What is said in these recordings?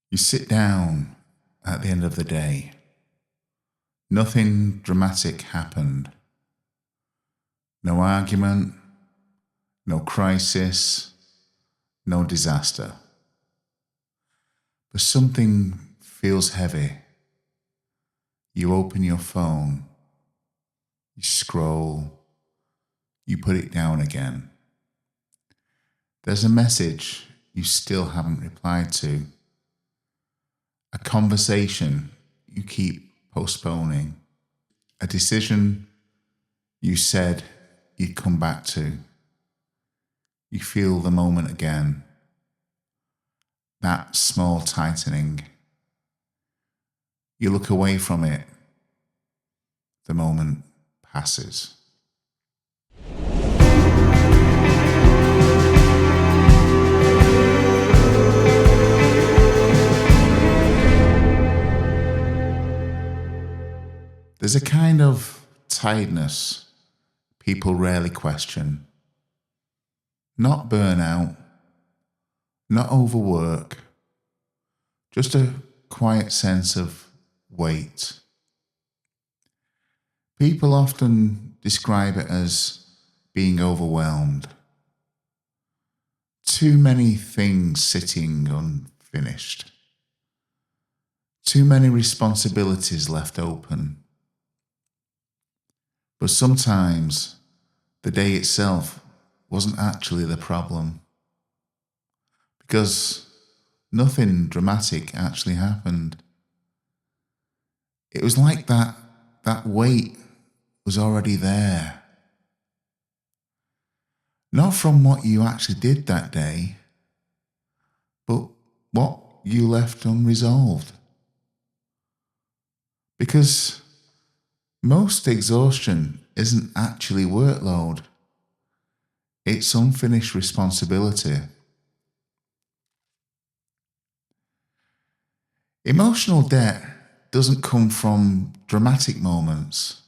You sit down at the end of the day. Nothing dramatic happened. No argument, no crisis, no disaster. But something feels heavy. You open your phone, you scroll, you put it down again. There's a message you still haven't replied to. A conversation you keep postponing. A decision you said you'd come back to. You feel the moment again. That small tightening. You look away from it. The moment passes. There's a kind of tiredness people rarely question. Not burnout, not overwork, just a quiet sense of weight. People often describe it as being overwhelmed. Too many things sitting unfinished. Too many responsibilities left open. But sometimes the day itself wasn't actually the problem, because nothing dramatic actually happened. It was like that weight was already there. Not from what you actually did that day, but what you left unresolved. Because most exhaustion isn't actually workload. It's unfinished responsibility. Emotional debt doesn't come from dramatic moments.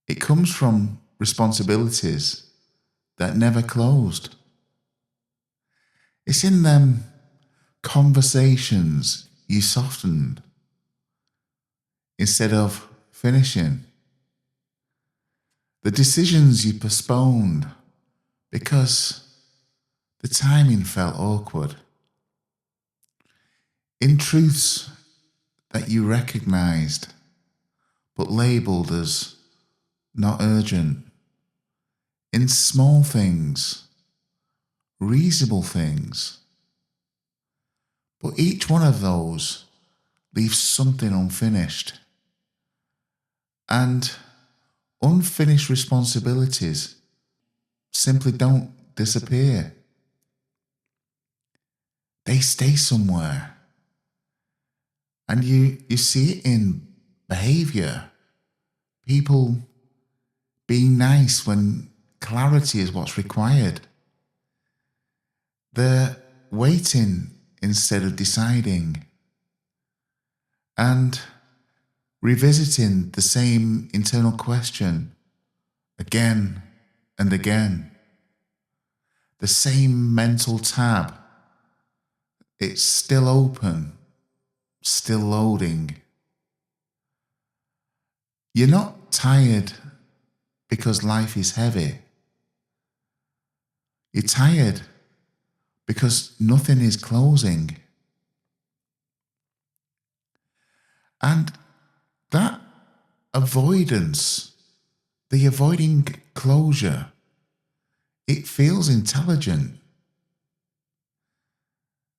It comes from responsibilities that never closed. It's in them conversations you softened instead of finishing. The decisions you postponed because the timing felt awkward. In truths that you recognized but labeled as not urgent. In small things, reasonable things. But each one of those leaves something unfinished. And unfinished responsibilities simply don't disappear. They stay somewhere. And you see it in behavior. People being nice when clarity is what's required. They're waiting instead of deciding. And revisiting the same internal question again and again. The same mental tab. It's still open, still loading. You're not tired because life is heavy. You're tired because nothing is closing. And that avoidance, the avoiding closure, it feels intelligent.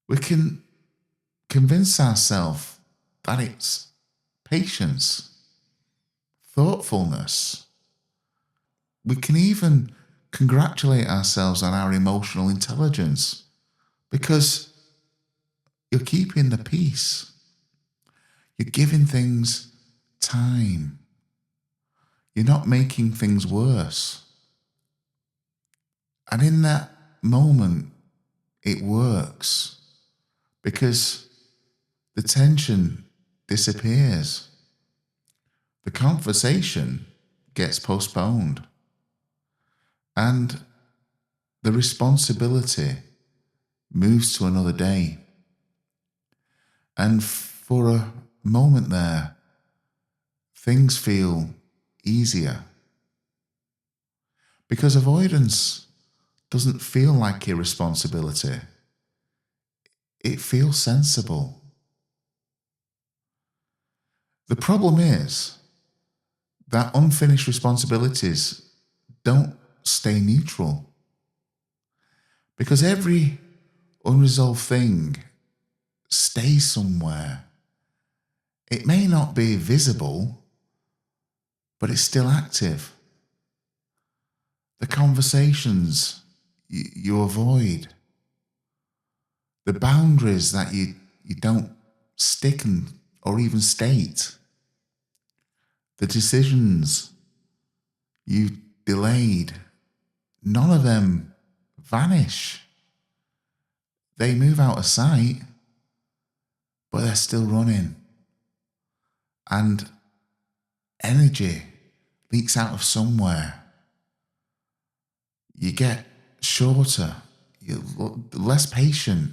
We can convince ourselves that it's patience, thoughtfulness. We can even congratulate ourselves on our emotional intelligence because you're keeping the peace. You're giving things time. You're not making things worse. And in that moment, it works because the tension disappears. The conversation gets postponed. And the responsibility moves to another day. And for a moment there, things feel easier. Because avoidance doesn't feel like irresponsibility. It feels sensible. The problem is that unfinished responsibilities don't stay neutral. Because every unresolved thing stays somewhere. It may not be visible, but it's still active. The conversations you avoid, the boundaries that you don't stick or even state, the decisions you delayed, none of them vanish. They move out of sight, but they're still running. And energy leaks out of somewhere. You get shorter, you're less patient,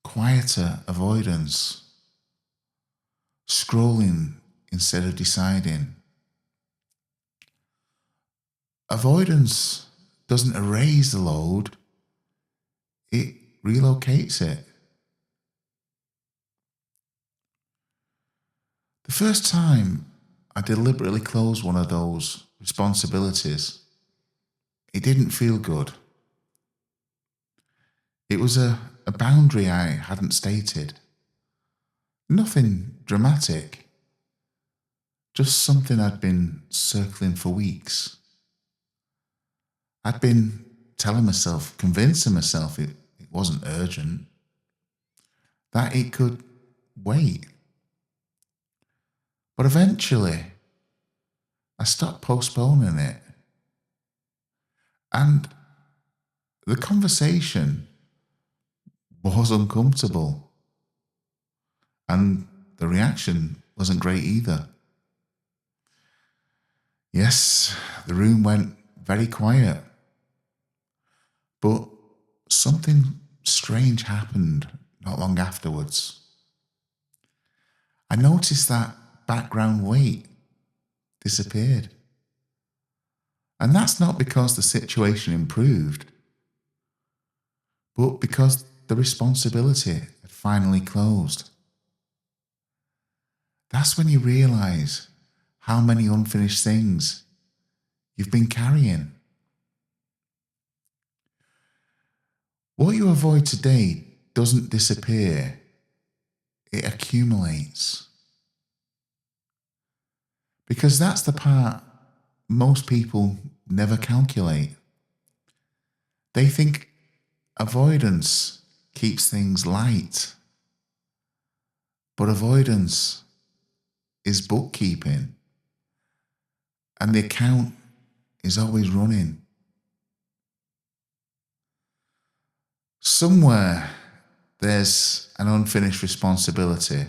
quieter avoidance, scrolling instead of deciding. Avoidance doesn't erase the load, it relocates it. The first time I deliberately closed one of those responsibilities, it didn't feel good. It was a boundary I hadn't stated. Nothing dramatic, just something I'd been circling for weeks. I'd been telling myself, convincing myself it wasn't urgent, that it could wait. But eventually, I stopped postponing it. And the conversation was uncomfortable. And the reaction wasn't great either. Yes, the room went very quiet. But something strange happened not long afterwards. I noticed that background weight disappeared. And that's not because the situation improved, but because the responsibility had finally closed. That's when you realize how many unfinished things you've been carrying. What you avoid today doesn't disappear, it accumulates. Because that's the part most people never calculate. They think avoidance keeps things light, but avoidance is bookkeeping, and the account is always running. Somewhere there's an unfinished responsibility.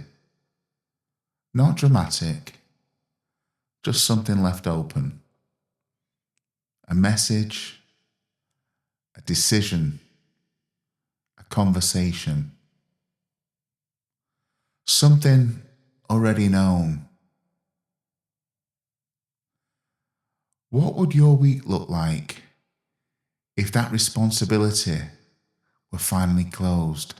Not dramatic, just something left open. A message, a decision, a conversation. Something already known. What would your week look like if that responsibility were finally closed?